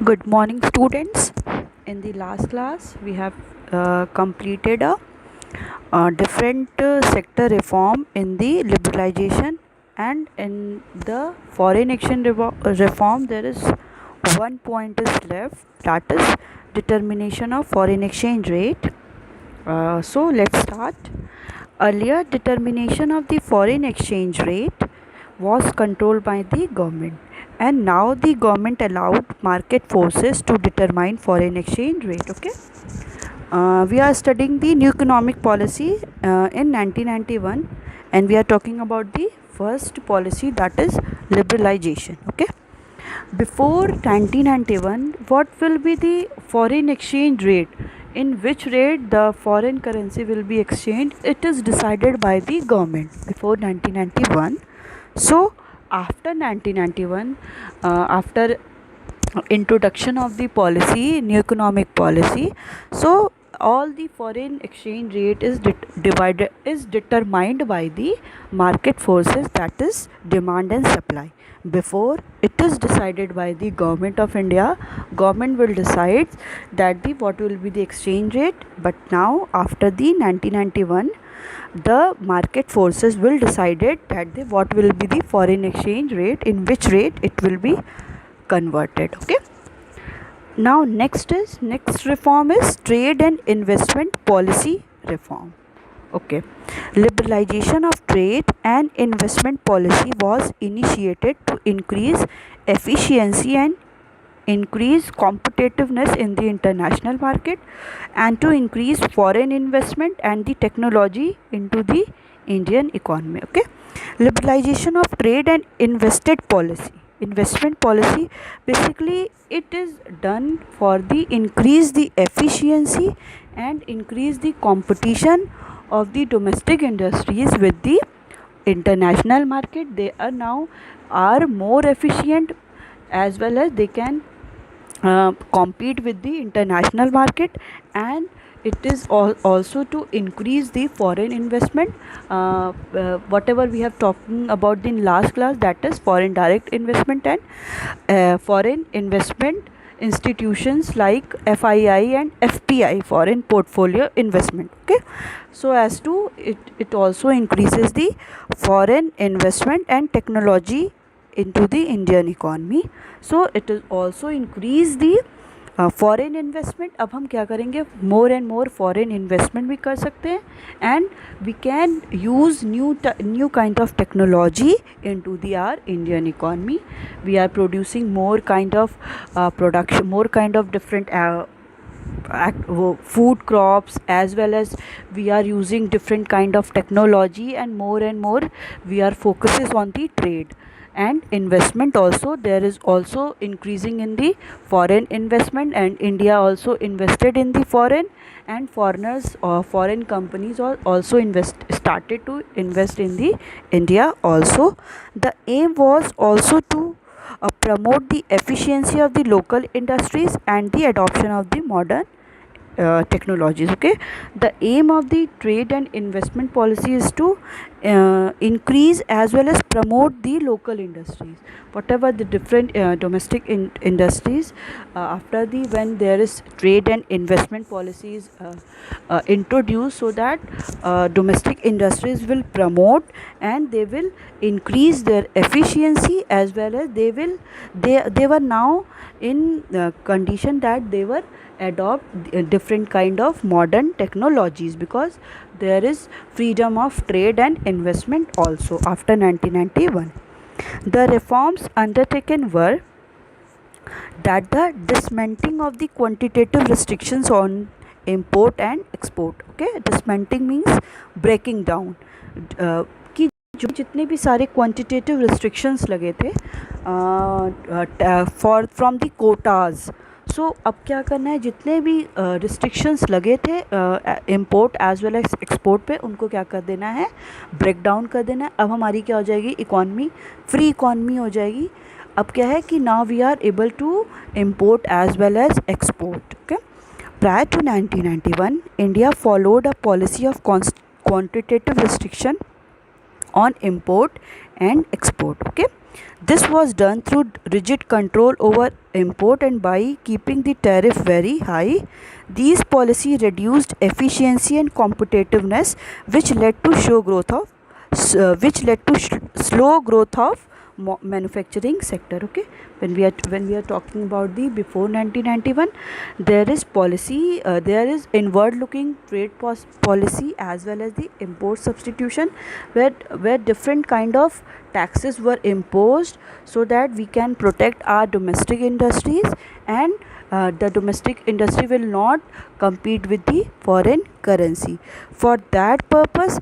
Good morning, students. In the last class, we have completed a different sector reform in the liberalization, and in the foreign exchange reform. There is one point is left, that is determination of foreign exchange rate. So let's start. Earlier, determination of the foreign exchange rate was controlled by the government, and now the government allowed market forces to determine foreign exchange rate. Okay, we are studying the new economic policy in 1991, and we are talking about the first policy, that is liberalization. Okay, before 1991, what will be the foreign exchange rate? In which rate the foreign currency will be exchanged? It is decided by the government before 1991. So after 1991, after introduction of the policy, new economic policy, so all the foreign exchange rate is determined by the market forces, that is demand and supply. Before, it is decided by the government of India. Government will decide that the what will be the exchange rate, but now after the 1991, the market forces will decide it that the what will be the foreign exchange rate, in which rate it will be converted. Okay, now next reform is trade and investment policy reform. Okay, liberalization of trade and investment policy was initiated to increase efficiency and increase competitiveness in the international market, and to increase foreign investment and the technology into the Indian economy. Okay, liberalization of trade and investment policy, basically it is done for the increase the efficiency and increase the competition of the domestic industries with the international market. They are now are more efficient, as well as they can compete with the international market, and it is also to increase the foreign investment. Whatever we have talking about in last class, that is foreign direct investment and foreign investment institutions like FII and FPI, foreign portfolio investment. Okay, so as to it also increases the foreign investment and technology into the Indian economy. So it is also increase the foreign investment. अब हम क्या करेंगे, more and more foreign investment भी कर सकते हैं, and we can use new kind of technology into the our Indian economy. We are producing more kind of production, more kind of different food crops, as well as we are using different kind of technology, and more we are focuses on the trade and investment. Also there is also increasing in the foreign investment, and India also invested in the foreign, and foreigners or foreign companies are also started to invest in the India also. The aim was also to promote the efficiency of the local industries and the adoption of the modern technologies. Okay, the aim of the trade and investment policy is to increase as well as promote the local industries, whatever the different domestic industries. After the when there is trade and investment policies introduced, so that domestic industries will promote, and they will increase their efficiency, as well as they were now in condition that they were adopt different kind of modern technologies, because there is freedom of trade and investment also after 1991. The reforms undertaken were that the dismantling of the quantitative restrictions on import and export. Okay, dismantling means breaking down. कि जो जितने भी सारे quantitative restrictions लगे थे for from the quotas, so अब क्या करना है, जितने भी रिस्ट्रिक्शंस लगे थे import as well as export पे, उनको क्या कर देना है, ब्रेक डाउन कर देना है. अब हमारी क्या हो जाएगी, इकॉनमी फ्री इकॉनमी हो जाएगी. अब क्या है कि now we are able to import as well as export. Okay, prior to 1991, India followed a policy of quantitative restriction on import and export. Okay, This was done through rigid control over import, and by keeping the tariff very high, these policy reduced efficiency and competitiveness, which led to slow growth of manufacturing sector. Okay, when we are talking about the before 1991, there is policy, there is inward looking trade policy as well as the import substitution, where different kind of taxes were imposed so that we can protect our domestic industries, and the domestic industry will not compete with the foreign currency. For that purpose,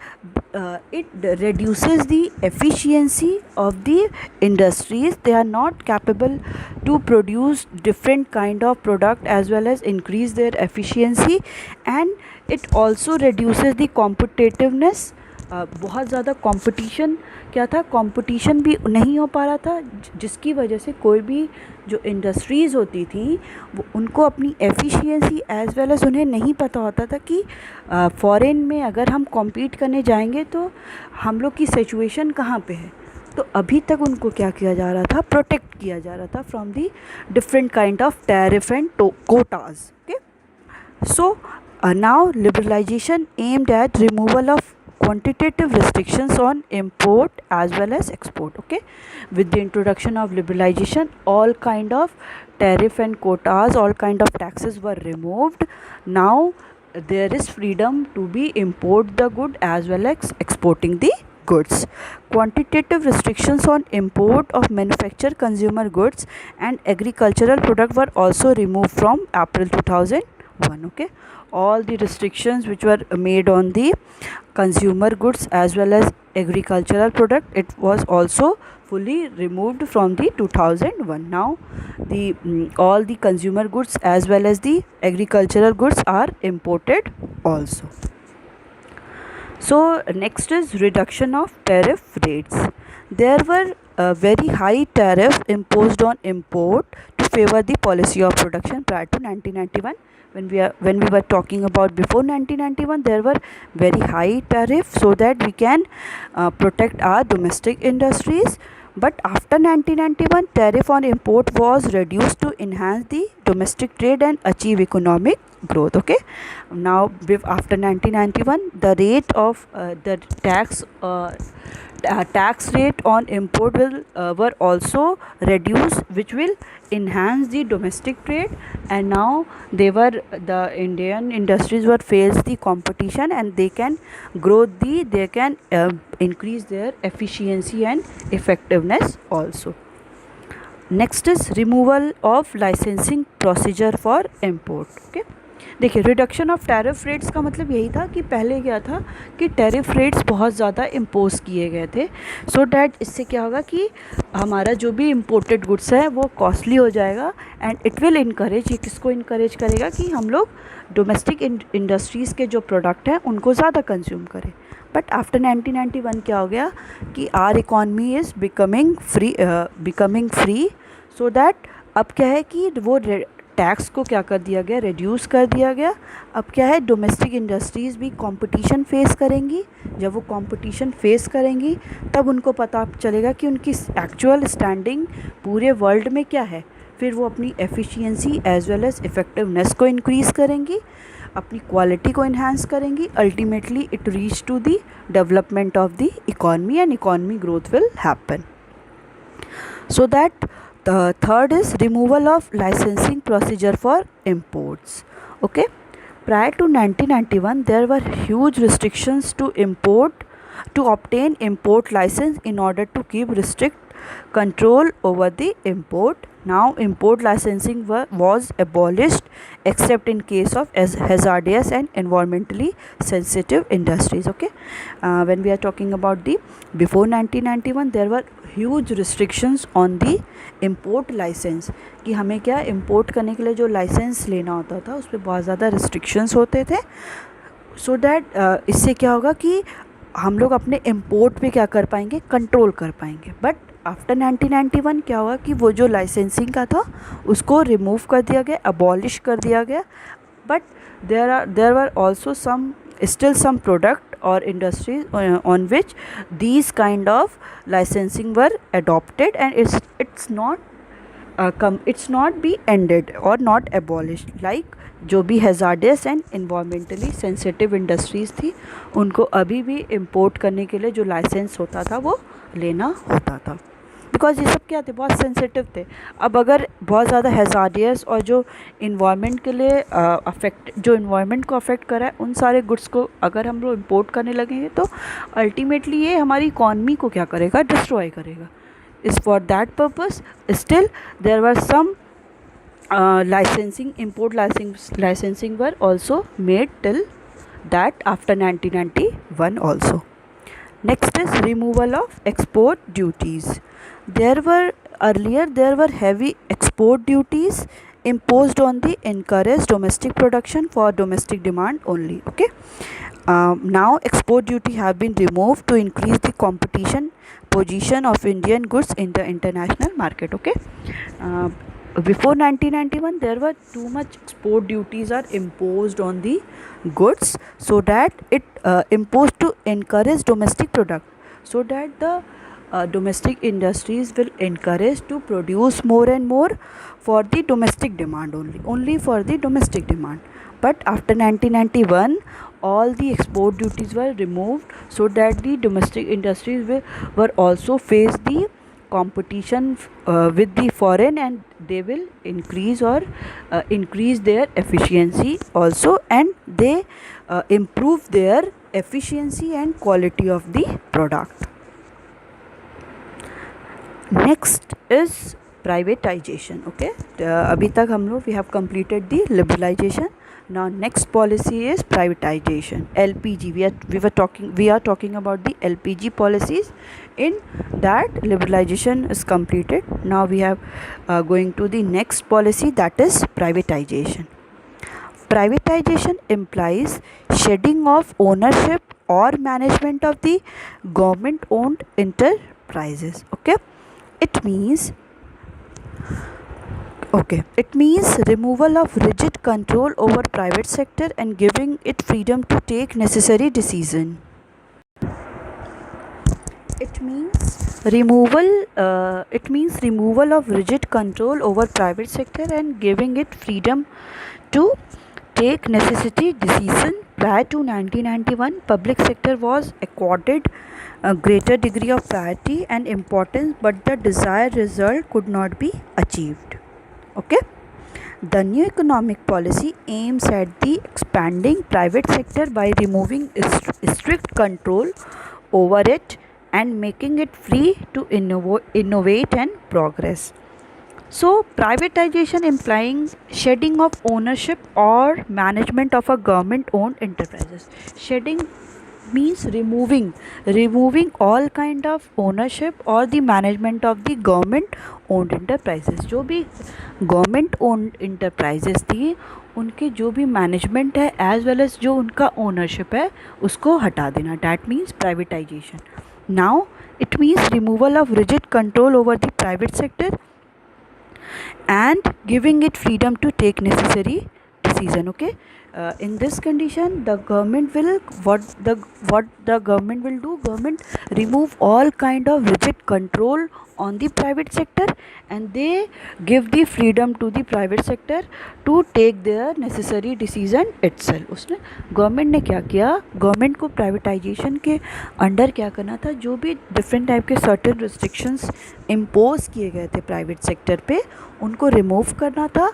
it reduces the efficiency of the industries. They are not capable to produce different kind of product as well as increase their efficiency, and it also reduces the competitiveness. बहुत ज़्यादा competition क्या था, competition भी नहीं हो पा रहा था, जिसकी वजह से कोई भी जो इंडस्ट्रीज़ होती थी वो उनको अपनी एफिशिएंसी एज़ वेल एज़ उन्हें नहीं पता होता था कि फॉरेन में अगर हम कॉम्पीट करने जाएंगे तो हम लोग की सिचुएशन कहाँ पे है। तो अभी तक उनको क्या किया जा रहा था, प्रोटेक्ट किया जा रहा था from the different kind of tariff and Kota's. Okay, so now liberalization aimed at removal of quantitative restrictions on import as well as export. Okay, with the introduction of liberalization, all kind of tariff and quotas, all kind of taxes were removed. Now there is freedom to be import the good as well as exporting the goods. Quantitative restrictions on import of manufactured consumer goods and agricultural product were also removed from April 2001. Okay, all the restrictions which were made on the consumer goods as well as agricultural product, it was also fully removed from the 2001. Now the all the consumer goods as well as the agricultural goods are imported also. So next is reduction of tariff rates. There were a very high tariff imposed on import to favor the policy of production prior to 1991. When we were talking about before 1991, there were very high tariff so that we can protect our domestic industries. But after 1991, tariff on import was reduced to enhance the domestic trade and achieve economic growth. Okay, now after 1991, the rate of the tax rate on import were also reduced, which will enhance the domestic trade, and now the Indian industries were face the competition, and they can increase their efficiency and effectiveness also. Next is removal of licensing procedure for import. Okay, देखिए, reduction of tariff rates का मतलब यही था कि पहले क्या था कि टैरिफ रेट्स बहुत ज़्यादा इम्पोज किए गए थे, सो डैट इससे क्या होगा कि हमारा जो भी इम्पोर्टेड गुड्स है वो कॉस्टली हो जाएगा, एंड इट विल इनकरेज, ये किसको इनकरेज करेगा कि हम लोग डोमेस्टिक इंडस्ट्रीज़ के जो प्रोडक्ट हैं उनको ज़्यादा कंज्यूम करें. बट आफ्टर 1991 क्या हो गया कि our economy is becoming free, so that अब क्या है कि वो टैक्स को क्या कर दिया गया, रिड्यूस कर दिया गया. अब क्या है, डोमेस्टिक इंडस्ट्रीज़ भी कंपटीशन फेस करेंगी. जब वो कंपटीशन फेस करेंगी तब उनको पता चलेगा कि उनकी एक्चुअल स्टैंडिंग पूरे वर्ल्ड में क्या है. फिर वो अपनी efficiency as well as effectiveness को इंक्रीज़ करेंगी, अपनी क्वालिटी को इन्हांस करेंगी. Ultimately it reach to the development of the economy, and economy growth will happen. So that the third is removal of licensing procedure for imports. Okay, prior to 1991 there were huge restrictions to obtain import license in order to keep strict control over the import. Now import licensing was abolished except in case of hazardous and environmentally sensitive industries. Okay, when we are talking about the before 1991, there were huge restrictions on the import license, कि हमें क्या import करने के लिए जो license लेना होता था उस पर बहुत ज़्यादा restrictions होते थे, so that इससे क्या होगा कि हम लोग अपने import पे क्या कर पाएंगे, कंट्रोल कर पाएंगे. बट आफ्टर 1991 क्या हुआ कि वो जो लाइसेंसिंग का था उसको रिमूव कर दिया गया, अबॉलिश कर दिया गया. But there were also still some product or industries on which these kind of licensing were adopted, and it's not be ended or not abolished. Like जो भी hazardous and environmentally sensitive industries थी उनको अभी भी import करने के लिए जो लाइसेंस होता था वो लेना होता था, बिकॉज ये सब क्या थे, बहुत सेंसिटिव थे. अब अगर बहुत ज़्यादा हैज़ार्डियस और जो इन्वायरमेंट के लिए जो इन्वायरमेंट को अफेक्ट करा है उन सारे गुड्स को अगर हम लोग इम्पोर्ट करने लगेंगे तो अल्टीमेटली ये हमारी इकॉनमी को क्या करेगा, डिस्ट्रॉय करेगा. Is for that purpose still there were some import licensing were also made till that after 1991 also. Next is removal of export duties. There were heavy export duties imposed on the encouraged domestic production for domestic demand only. Okay. Now export duty have been removed to increase the competition position of Indian goods in the international market. Okay. Before 1991 there were too much export duties are imposed on the goods, so that it imposed to encourage domestic product, so that the domestic industries will encourage to produce more and more for the domestic demand only for the domestic demand. But after 1991 all the export duties were removed, so that the domestic industries were also face the competition with the foreign, and they will increase their efficiency also, and they improve their efficiency and quality of the product. Next is privatization. Okay, अभी तक हम लोग we have completed the liberalization. Now next policy is privatization. LPG. We are talking about the LPG policies. In that liberalization is completed. Now we have going to the next policy, that is privatization. Privatization implies shedding of ownership or management of the government owned enterprises. It means removal of rigid control over private sector and giving it freedom to take necessary decision. It means removal of rigid control over private sector and giving it freedom to take necessary decision. Prior to 1991, public sector was accorded a greater degree of priority and importance, but the desired result could not be achieved. Okay. The new economic policy aims at the expanding private sector by removing strict control over it and making it free to innovate and progress. So privatization implying shedding of ownership or management of a government owned enterprises. Shedding means removing all kind of ownership or the management of the government owned enterprises. जो भी government owned enterprises थी उनके जो भी management है as well as जो उनका ownership है उसको हटा देना. That means privatisation. Now it means removal of rigid control over the private sector and giving it freedom to take necessary decision. Okay. In this condition the government will government remove all kind of rigid control on the private sector and they give the freedom to the private sector to take their necessary decision itself. उसने government ने क्या किया, government को privatisation के under क्या करना था, जो भी डिफरेंट टाइप के सर्टेन रिस्ट्रिक्शंस इम्पोज किए गए थे प्राइवेट सेक्टर पे उनको रिमूव करना था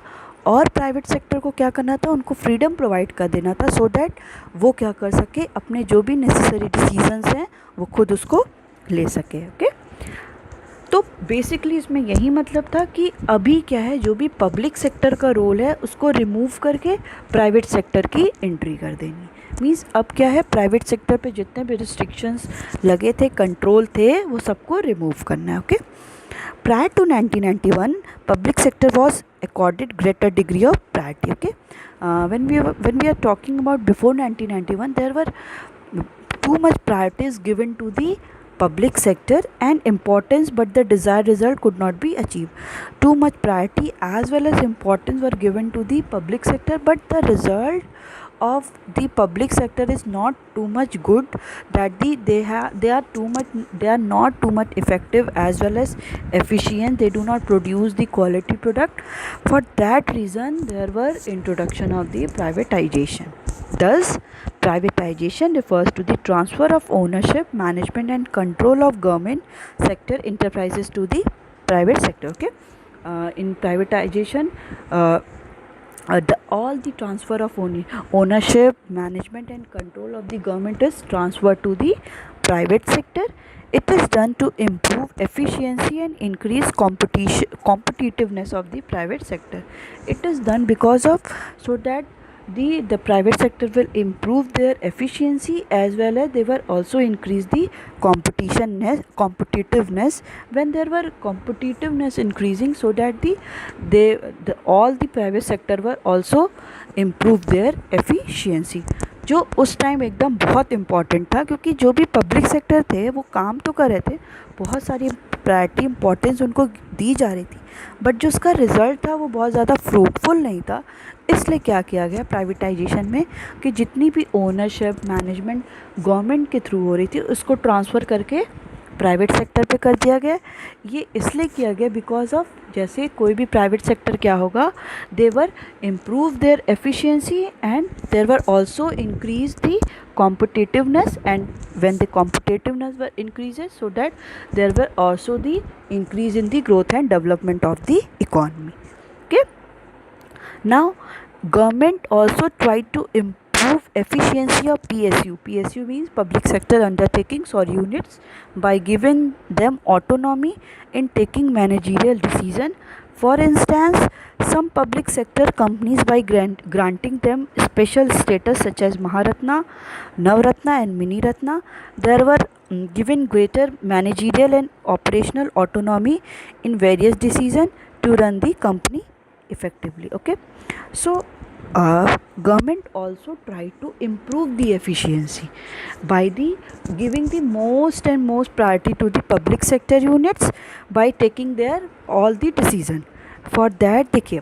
और प्राइवेट सेक्टर को क्या करना था, उनको फ्रीडम प्रोवाइड कर देना था सो दैट वो क्या कर सके, अपने जो भी नेसेसरी डिसीजंस हैं वो खुद उसको ले सके. ओके. तो बेसिकली इसमें यही मतलब था कि अभी क्या है, जो भी पब्लिक सेक्टर का रोल है उसको रिमूव करके प्राइवेट सेक्टर की एंट्री कर देनी. मीन्स अब क्या है, प्राइवेट सेक्टर पे जितने भी रिस्ट्रिक्शंस लगे थे, कंट्रोल थे, वो सबको रिमूव करना है. Okay. Prior to 1991, public sector was accorded greater degree of priority. Okay, when we are talking about before 1991, there were too much priorities given to the public sector and importance, but the desired result could not be achieved. Too much priority as well as importance were given to the public sector, but the result of the public sector is not too much good, that they are not too much effective as well as efficient. They do not produce the quality product. For that reason there were introduction of the privatization. Thus privatization refers to the transfer of ownership, management and control of government sector enterprises to the private sector. Okay, in privatization, all the transfer of ownership, management and control of the government is transferred to the private sector. It is done to improve efficiency and increase competitiveness of the private sector. It is done because of, so that the private sector will improve their efficiency, as well as they will also increase the competitiveness. When there were competitiveness increasing, so that all the private sector were also improve their efficiency, जो उस time एकदम बहुत important था, क्योंकि जो भी public sector थे वो काम तो कर रहे थे, बहुत सारी प्रायोरिटी इम्पोर्टेंस उनको दी जा रही थी, बट जो उसका रिज़ल्ट था वो बहुत ज़्यादा फ्रूटफुल नहीं था। इसलिए क्या किया गया प्राइवेटाइजेशन में, कि जितनी भी ओनरशिप, मैनेजमेंट गवर्नमेंट के थ्रू हो रही थी उसको ट्रांसफ़र करके प्राइवेट सेक्टर पे कर दिया गया। ये इसलिए किया गया बिकॉज ऑफ, जैसे कोई भी प्राइवेट सेक्टर क्या होगा, they were improve their efficiency and there were also increase the competitiveness, and when the competitiveness were increases, so that there were also the increase in the growth and development of the economy. Okay, now government also tried to improve efficiency of PSU means public sector undertakings or units, by giving them autonomy in taking managerial decision. For instance, some public sector companies, by granting them special status such as Maharatna, Navratna and Miniratna, there were given greater managerial and operational autonomy in various decisions to run the company effectively. Okay, so government also tried to improve the efficiency by the giving the most and most priority to the public sector units by taking their all the decision. For that, देखिए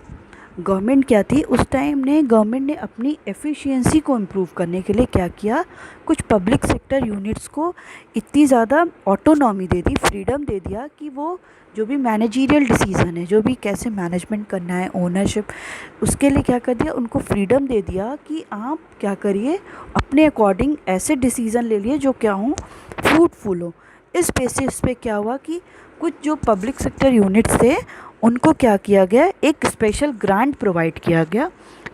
government क्या थी उस time ने, government ने अपनी efficiency को improve करने के लिए क्या किया, कुछ पब्लिक सेक्टर यूनिट्स को इतनी ज़्यादा ऑटोनॉमी दे दी, फ्रीडम दे दिया कि वो जो भी मैनेजीरियल डिसीज़न है, जो भी कैसे मैनेजमेंट करना है, ओनरशिप, उसके लिए क्या कर दिया, उनको फ्रीडम दे दिया कि आप क्या करिए, अपने अकॉर्डिंग ऐसे डिसीज़न ले लिए जो क्या हों, फ्रूटफुल हो। इस बेसिस पे क्या हुआ कि कुछ जो पब्लिक सेक्टर यूनिट्स थे उनको क्या किया गया, एक स्पेशल ग्रांट प्रोवाइड किया गया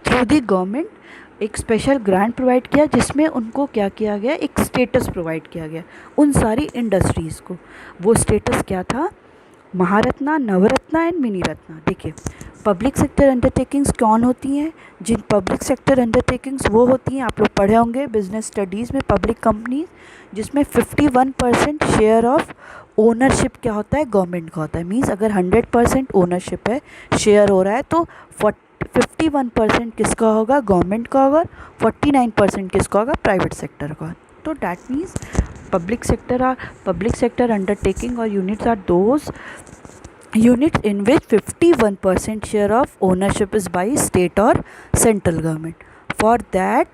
थ्रू दी गवर्नमेंट, एक स्पेशल ग्रांट प्रोवाइड किया जिसमें उनको क्या किया गया, एक स्टेटस प्रोवाइड किया गया उन सारी इंडस्ट्रीज़ को। वो स्टेटस क्या था, महारत्ना, नवरत्ना एंड मिनी रत्ना। देखिए पब्लिक सेक्टर अंडरटेकिंग्स कौन होती हैं, जिन पब्लिक सेक्टर अंडरटेकिंग्स वो होती हैं, आप लोग पढ़े होंगे बिजनेस स्टडीज़ में, पब्लिक कंपनीज जिसमें 51% शेयर ऑफ ओनरशिप क्या होता है, गवर्नमेंट का होता है। मीन्स अगर 100% ओनरशिप है, शेयर हो रहा है, तो 51% किसका होगा, गवर्नमेंट का होगा, 49% किसका होगा, प्राइवेट सेक्टर का। तो that means public sector undertaking or units are those units in which 51% share of ownership is by state or central government. For that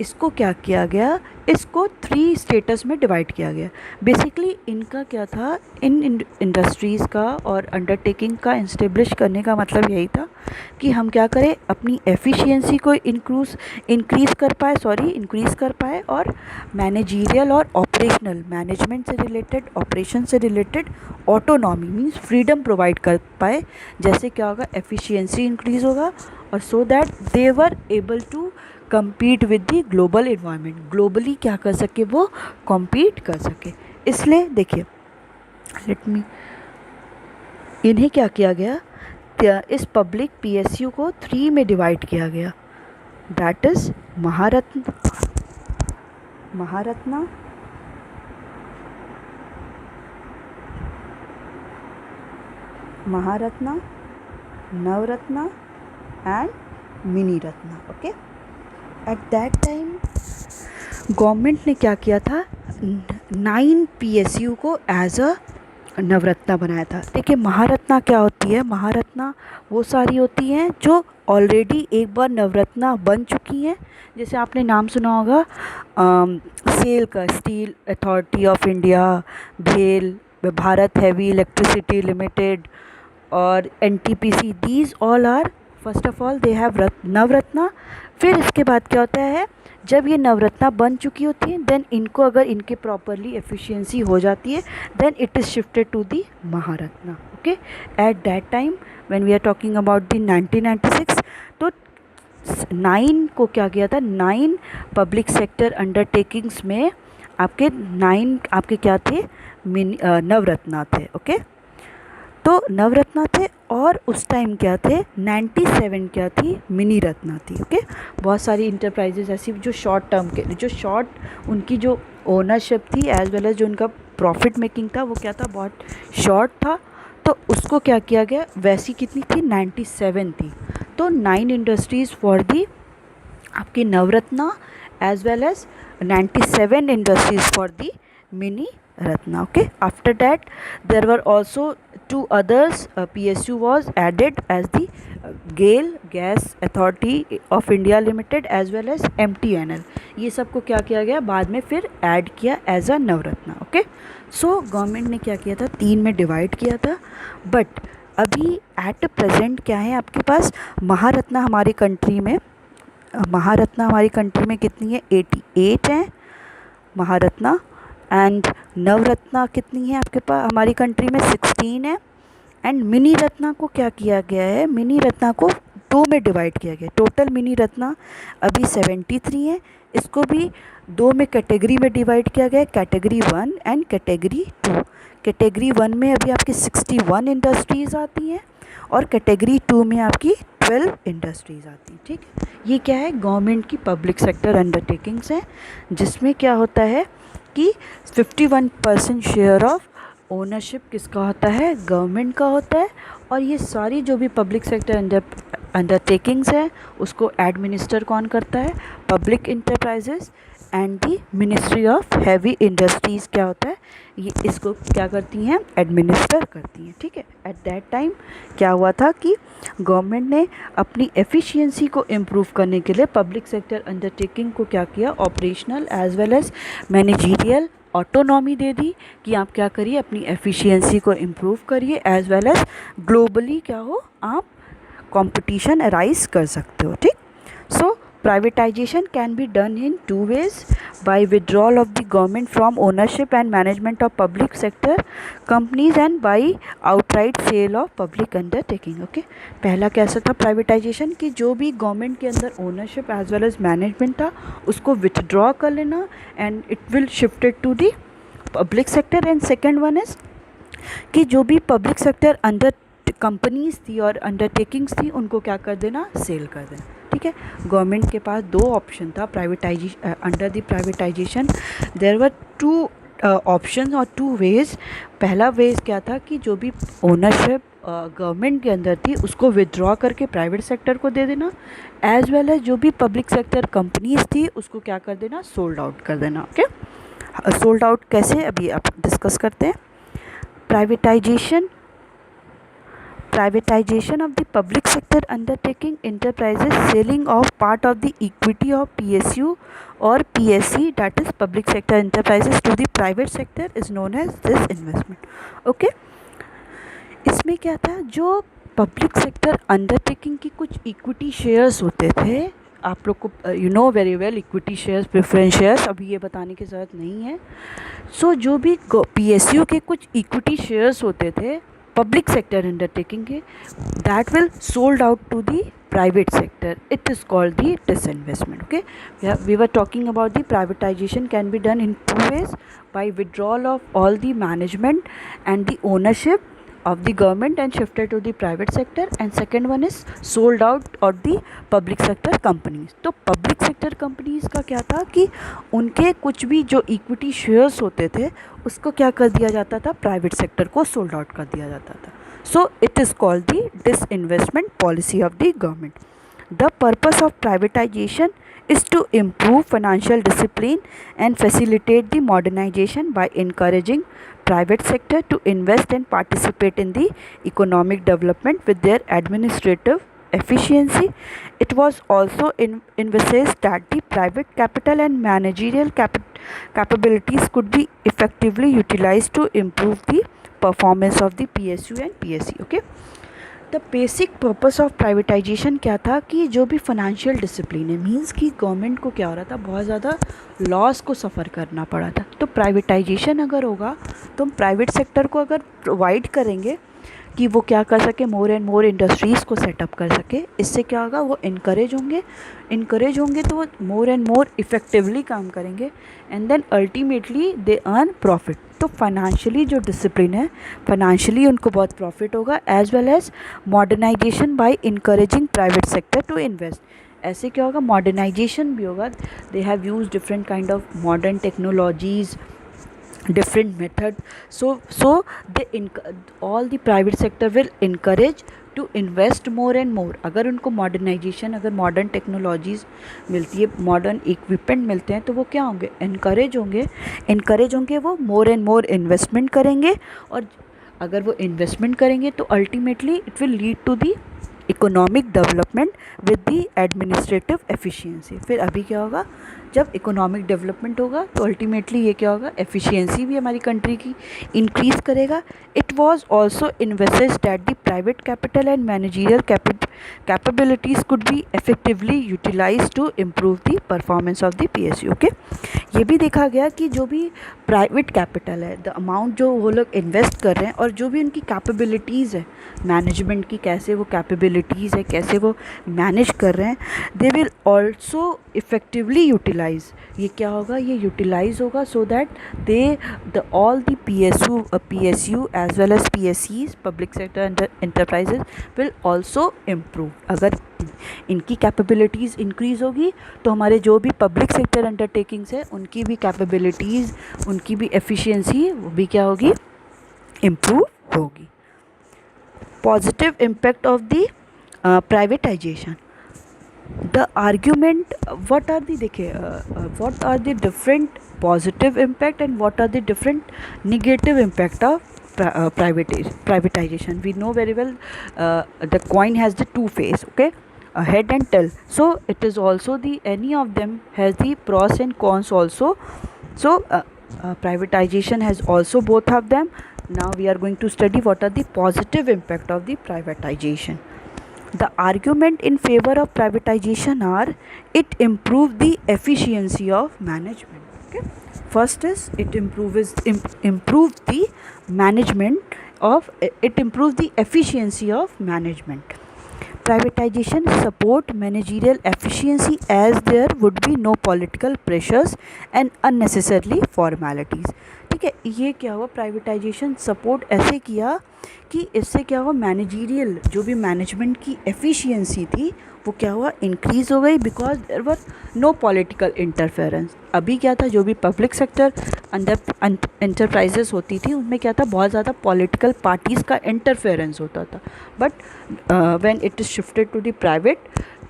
इसको क्या किया गया, इसको 3 स्टेटस में डिवाइड किया गया। बेसिकली इनका क्या था, इन इंडस्ट्रीज़ का और अंडरटेकिंग का इस्टेब्लिश करने का मतलब यही था कि हम क्या करें, अपनी एफिशिएंसी को इंक्रीज़ कर पाए और मैनेजीरियल और ऑपरेशनल, मैनेजमेंट से रिलेटेड, ऑपरेशन से related autonomy means freedom provide कर पाए। जैसे क्या होगा, एफिशिएंसी इंक्रीज़ होगा और so that they were able to compete with the global environment, globally क्या कर सके, वो compete कर सके। इसलिए देखिए इन्हें क्या किया गया, इस पब्लिक PSU को 3 में डिवाइड किया गया, that is Maharatna, Navratna and mini Ratna. Okay, at that time government ने क्या किया था, 9 PSU को एज अ नवरत्ना बनाया था। देखिए महारत्ना क्या होती है, महारत्ना वो सारी होती हैं जो ऑलरेडी एक बार नवरत्ना बन चुकी हैं। जैसे आपने नाम सुना होगा सेल का, स्टील अथॉरिटी ऑफ इंडिया, भेल, भारत हैवी इलेक्ट्रिसिटी लिमिटेड और NTPC, these all are first of all they have Navratna. फिर इसके बाद क्या होता है, जब ये नवरत्ना बन चुकी होती है देन इनको अगर इनके प्रॉपरली एफिशिएंसी हो जाती है then it is shifted to the Maharatna. Okay, at that time when we are talking about the 1996, तो 9 को क्या किया था, 9 पब्लिक सेक्टर अंडरटेकिंग्स में आपके 9 आपके क्या थे, नवरत्ना थे। ओके, तो नवरत्ना थे और उस टाइम क्या थे, 97 क्या थी, मिनी रत्ना थी। ओके, बहुत सारी इंटरप्राइजेज ऐसी जो शॉर्ट टर्म के, जो शॉर्ट उनकी जो ओनरशिप थी एज वेल एज जो उनका प्रॉफिट मेकिंग था वो क्या था, बहुत शॉर्ट था, तो उसको क्या किया गया, वैसी कितनी थी, 97 थी। तो 9 इंडस्ट्रीज़ फॉर दी आपकी Navratna as well as 97 industries for the mini ratna. Okay, after that there were also 2 others, PSU was added as the GAIL Gas Authority of India Limited as well as MTNL, ये सबको क्या किया गया बाद में फिर add किया as a Navratna. Okay, so government ने क्या किया था, 3 में डिवाइड किया था। बट अभी एट प्रेजेंट क्या है आपके पास, महारत्ना हमारी कंट्री में, महारत्ना हमारी कंट्री में कितनी है, 88 है महारत्ना। एंड नवरत्ना कितनी है आपके पास हमारी कंट्री में, 16 है। एंड मिनी रत्ना को क्या किया गया है, मिनी रत्ना को 2 में डिवाइड किया गया। टोटल मिनी रत्ना अभी 73 है, इसको भी 2 में कैटेगरी में डिवाइड किया गया है, कैटेगरी 1 एंड कैटेगरी 2। कैटेगरी 1 में अभी आपकी 61 इंडस्ट्रीज़ आती हैं और कैटेगरी 2 में आपकी 12 इंडस्ट्रीज़ आती हैं। ठीक है, ये क्या है, गवर्नमेंट की पब्लिक सेक्टर अंडरटेकिंग्स हैं, जिसमें क्या होता है कि 51% शेयर ऑफ ओनरशिप किसका होता है, गवर्नमेंट का होता है। और ये सारी जो भी पब्लिक सेक्टर अंडरटेकिंग्स है उसको एडमिनिस्टर कौन करता है, public enterprises and the ministry of heavy industries क्या होता है, ये इसको क्या करती हैं, एडमिनिस्टर करती हैं। ठीक है, एट दैट टाइम क्या हुआ था कि गवर्नमेंट ने अपनी एफिशिएंसी को इम्प्रूव करने के लिए पब्लिक सेक्टर अंडरटेकिंग को क्या किया, operational as well as managerial autonomy दे दी कि आप क्या करिए, अपनी एफिशिएंसी को इम्प्रूव करिए एज वेल एज ग्लोबली क्या हो, आप कंपटीशन अराइज कर सकते हो। ठीक, सो privatization can be done in 2 ways, by withdrawal of the government from ownership and management of public sector companies and by outright sale of public undertaking. Okay, पहला कैसा था प्राइवेटाइजेशन कि जो भी गवर्नमेंट के अंदर ownership as well as management था उसको विथड्रॉ कर लेना and it will shifted to the public sector. And second one is कि जो भी पब्लिक सेक्टर अंडर कंपनीज थी और अंडरटेकिंग्स थी उनको क्या कर देना, सेल कर देना। ठीक है, गवर्नमेंट के पास 2 ऑप्शन था privatisation, under the privatisation there were 2 option और 2 वेज। पहला वेज क्या था कि जो भी ओनरशिप गवर्नमेंट के अंदर थी उसको विदड्रॉ करके प्राइवेट सेक्टर को दे देना, एज वेल एज जो भी पब्लिक सेक्टर कंपनीज थी उसको क्या कर देना, सोल्ड आउट कर देना। ओके, सोल्ड आउट कैसे अभी आप डिस्कस करते हैं। Privatization of the public sector undertaking enterprises, selling of part of the equity of PSU or PSC, that is public sector enterprises, to the private sector is known as disinvestment. Okay, इसमें क्या था, जो public sector undertaking की कुछ equity shares होते थे, आप लोग को you know very well equity shares, preference shares, अभी ये बताने की ज़रूरत नहीं है। सो जो भी PSU के कुछ इक्विटी शेयर्स होते थे पब्लिक सेक्टर अंडरटेकिंग के, that will sold out to the private sector, it is called the disinvestment. Okay, we were talking about the privatization can be done in 2 ways, by withdrawal of all the management and the ownership of the government and shifted to the private sector, and second one is sold out of the public sector companies. तो public sector companies का क्या था कि उनके कुछ भी जो equity shares होते थे उसको क्या कर दिया जाता था, प्राइवेट सेक्टर को सोल्ड आउट कर दिया जाता था। So it is called the disinvestment policy of the government. The purpose of privatization is to improve financial discipline and facilitate the modernization by encouraging private sector to invest and participate in the economic development with their administrative efficiency. It was also envisaged that the private capital and managerial capabilities could be effectively utilized to improve the performance of the PSU and PSC. Okay, the basic purpose of privatisation क्या था कि जो भी financial discipline है, means कि government को क्या हो रहा था, बहुत ज़्यादा लॉस को सफ़र करना पड़ा था। तो प्राइवेटाइजेशन अगर होगा तो हम प्राइवेट सेक्टर को अगर प्रोवाइड करेंगे कि वो क्या कर सके, मोर एंड मोर इंडस्ट्रीज़ को सेटअप कर सके, इससे क्या होगा, वो इनकरेज होंगे तो वो मोर एंड मोर इफ़ेक्टिवली काम करेंगे and then ultimately they earn profit. तो फाइनेंशियली जो डिसिप्लिन है, फाइनेंशियली उनको बहुत प्रॉफिट होगा, as well as modernisation by encouraging private sector to invest. ऐसे क्या होगा, मॉडर्नाइजेशन भी होगा। They have use different kind of modern technologies, different method, so all the private sector will encourage to invest more and more। अगर उनको modernisation, अगर modern technologies मिलती है, मॉडर्न इक्विपमेंट मिलते हैं, तो वो क्या होंगे, इनकरेज होंगे, वो मोर एंड मोर इन्वेस्टमेंट करेंगे। और अगर वो इन्वेस्टमेंट करेंगे तो ultimately it will lead to the economic development with the administrative efficiency. फिर अभी क्या होगा, जब इकोनॉमिक डेवलपमेंट होगा तो अल्टीमेटली ये क्या होगा, एफिशिएंसी भी हमारी कंट्री की इंक्रीज़ करेगा। It was also invested that the private capital and managerial capabilities could be effectively utilise to improve the performance of the PSU। Okay, ये भी देखा गया कि जो भी प्राइवेट कैपिटल है, द अमाउंट जो वो लोग इन्वेस्ट कर रहे हैं और जो भी उनकी कैपेबिलिटीज़ है मैनेजमेंट की, कैसे वो कैपेबिलिटीज़ है, कैसे वो मैनेज कर रहे हैं, they will also effectively utilise. ये क्या होगा, ये यूटिलाइज होगा so that they the all the PSU as well as PSCs, public sector enterprises, will also improve. अगर इनकी कैपेबिलिटीज़ इंक्रीज़ होगी तो हमारे जो भी पब्लिक सेक्टर अंडरटेकिंग्स है उनकी भी कैपेबिलिटीज़, उनकी भी एफिशिएंसी वो भी क्या होगी, इम्प्रूव होगी। Positive impact of the privatization, the argument, what are the, देखिए what are the different positive impact and what are the different negative impact of privatization. We know very well the coin has the two face, okay, a head and tail. So it is also the, any of them has the pros and cons also. So privatization has also both of them. Now we are going to study what are the positive impact of the privatization. The argument in favor of privatization are, it improves the efficiency of management. Okay, first is it improves the management of, it improves the efficiency of management. Privatization support managerial efficiency as there would be no political pressures and unnecessarily formalities। ठीक है, ये क्या हुआ, privatisation support ऐसे किया कि इससे क्या हुआ, मैनेजरियल जो भी मैनेजमेंट की एफिशिएंसी थी वो क्या हुआ, इंक्रीज़ हो गई, because there were no political interference. अभी क्या था, जो भी पब्लिक सेक्टर अंडर एंटरप्राइजेस होती थी उनमें क्या था, बहुत ज़्यादा पॉलिटिकल पार्टीज़ का इंटरफेरेंस होता था। But when it is shifted to the private,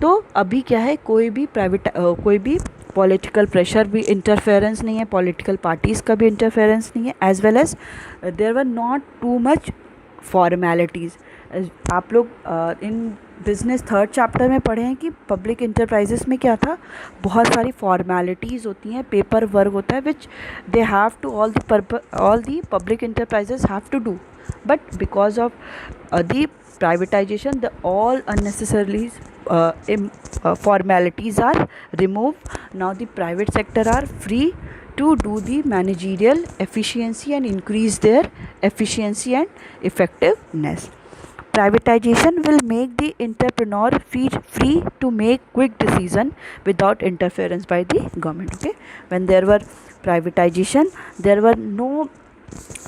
तो अभी क्या है, कोई भी पॉलिटिकल प्रेशर भी, इंटरफेरेंस नहीं है, पॉलिटिकल पार्टीज़ का भी इंटरफेरेंस नहीं है, as well as there were not too much formalities. आप लोग इन बिज़नेस थर्ड चैप्टर में पढ़े हैं कि पब्लिक इंटरप्राइजेस में क्या था, बहुत सारी फॉर्मेलिटीज़ होती हैं, पेपर वर्क होता है, which they have to all the public enterprises have to do, but because of the privatization the all unnecessarily formalities are removed. Now the private sector are free to do the managerial efficiency and increase their efficiency and effectiveness. Privatization will make the entrepreneur free to make quick decision without interference by the government. Okay, when there were privatization, there were no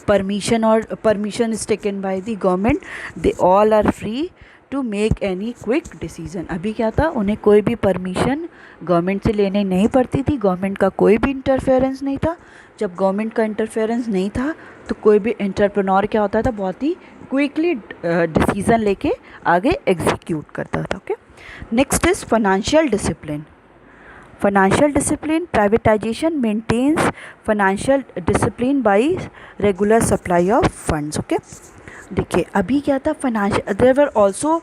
permission is taken by the government, they all are free to make any quick decision। अभी क्या था, उन्हें कोई भी permission government से लेने नहीं पड़ती थी, गवर्नमेंट का कोई भी इंटरफेरेंस नहीं था। जब गवर्नमेंट का इंटरफेरेंस नहीं था तो कोई भी एंटरप्रेन्योर क्या होता था, बहुत ही क्विकली डिसीज़न लेके आगे एग्जीक्यूट करता था। Okay, Next is financial discipline. Financial discipline, privatization maintains financial discipline by regular supply of funds. Okay, देखिए अभी क्या था, financial there were also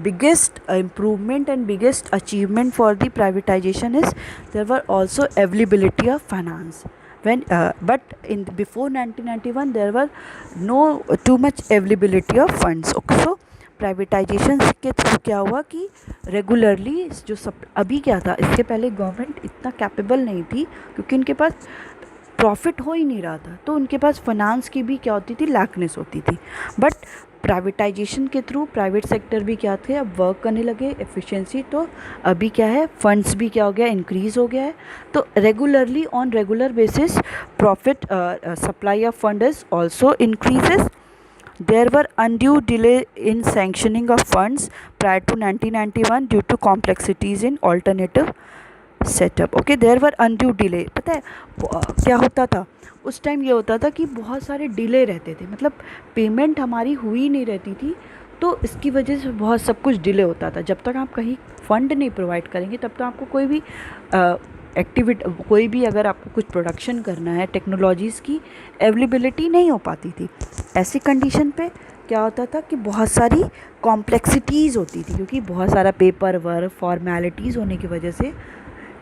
biggest improvement and biggest achievement for the privatization is there were also availability of finance. When but in before 1991 there were no too much availability of funds. Okay, so privatisation के through क्या हुआ कि regularly जो सब, अभी क्या था, इसके पहले गवर्नमेंट इतना कैपेबल नहीं थी क्योंकि उनके पास प्रॉफिट हो ही नहीं रहा था, तो उनके पास फाइनेंस की भी क्या होती थी, लैकनेस होती थी. बट प्राइवेटाइजेशन के थ्रू प्राइवेट सेक्टर भी क्या थे, अब वर्क करने लगे एफिशिएंसी. तो अभी क्या है, फंड्स भी क्या हो गया, इंक्रीज़ हो गया है. तो regularly on regular basis profit supply of fund is also increases. There were undue delay in sanctioning of funds prior to 1991 due to complexities in alternative setup. Okay, there were undue delay. पता है क्या होता था उस time, ये होता था कि बहुत सारे डिले रहते थे, मतलब पेमेंट हमारी हुई नहीं रहती थी, तो इसकी वजह से बहुत सब कुछ डिले होता था. जब तक आप कहीं फ़ंड नहीं प्रोवाइड करेंगे तब तक आपको कोई भी कोई भी अगर आपको कुछ प्रोडक्शन करना है, टेक्नोलॉजीज़ की अवेलेबिलिटी नहीं हो पाती थी. ऐसी कंडीशन पे क्या होता था कि बहुत सारी कॉम्प्लेक्सिटीज़ होती थी, क्योंकि बहुत सारा पेपर वर्क फॉर्मेलिटीज़ होने की वजह से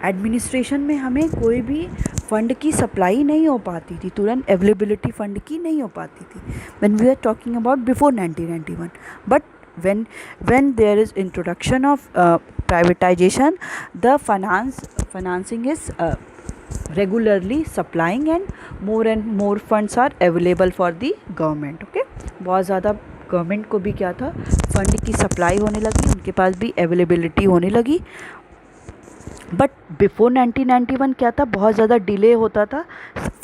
एडमिनिस्ट्रेशन में हमें कोई भी फ़ंड की सप्लाई नहीं हो पाती थी, तुरंत अवेलेबिलिटी फ़ंड की नहीं हो पाती थी. When we are talking about before 1991. But when there is introduction of privatization, the financing is regularly supplying and more funds are available for the government. Okay, बहुत ज़्यादा गवर्नमेंट को भी क्या था, फंड की सप्लाई होने लगी, उनके पास भी अवेलेबिलिटी होने लगी. बट बिफोर 1991 क्या था, बहुत ज़्यादा डिले होता था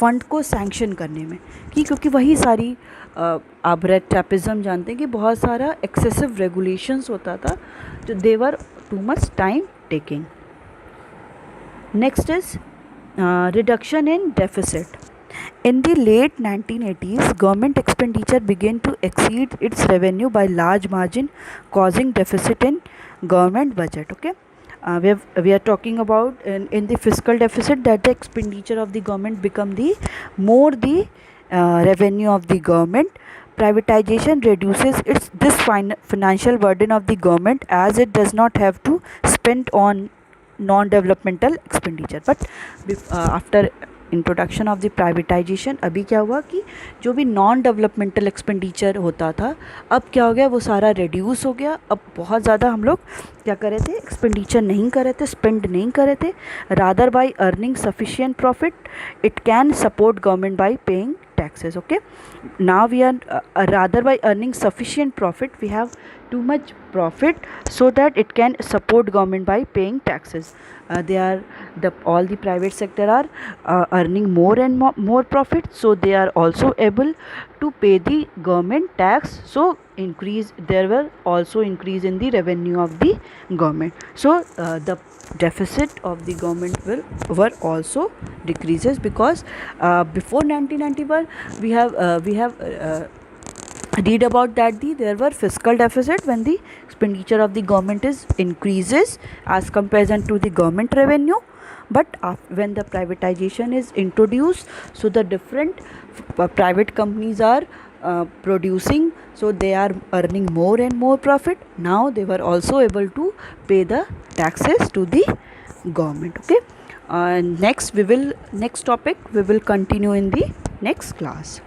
फंड को सैंक्शन करने में, क्योंकि वही सारी आप रेड टैपिज्म जानते हैं कि बहुत सारा एक्सेसिव रेगुलेशंस होता था, तो they were too much time taking. Next is reduction in deficit. In the late 1980s, government expenditure began to exceed its revenue by large margin, causing deficit in government budget. Okay, we are talking about in the fiscal deficit, that the expenditure of the government become the more the revenue of the government. Privatization reduces this financial burden of the government, as it does not have to spend on non-developmental expenditure. But after introduction of the privatisation अभी क्या हुआ कि जो भी non developmental expenditure होता था, अब क्या हो गया, वो सारा रिड्यूस हो गया. अब बहुत ज़्यादा हम लोग क्या कर रहे थे, एक्सपेंडिचर नहीं कर रहे थे, स्पेंड नहीं कर रहे थे. Rather by earning sufficient profit it can support government by paying taxes. Okay, now we are rather by earning sufficient profit, we have too much profit, so that it can support government by paying taxes. All the private sector are earning more and more profit, so they are also able to pay the government tax, so there were also increase in the revenue of the government. So the deficit of the government were also decreases, because before 1991 we have read about that there were fiscal deficit when the expenditure of the government is increases as comparison to the government revenue. But when the privatization is introduced, so the different private companies are producing, so they are earning more and more profit. Now they were also able to pay the taxes to the government. Okay, next topic we will continue in the next class.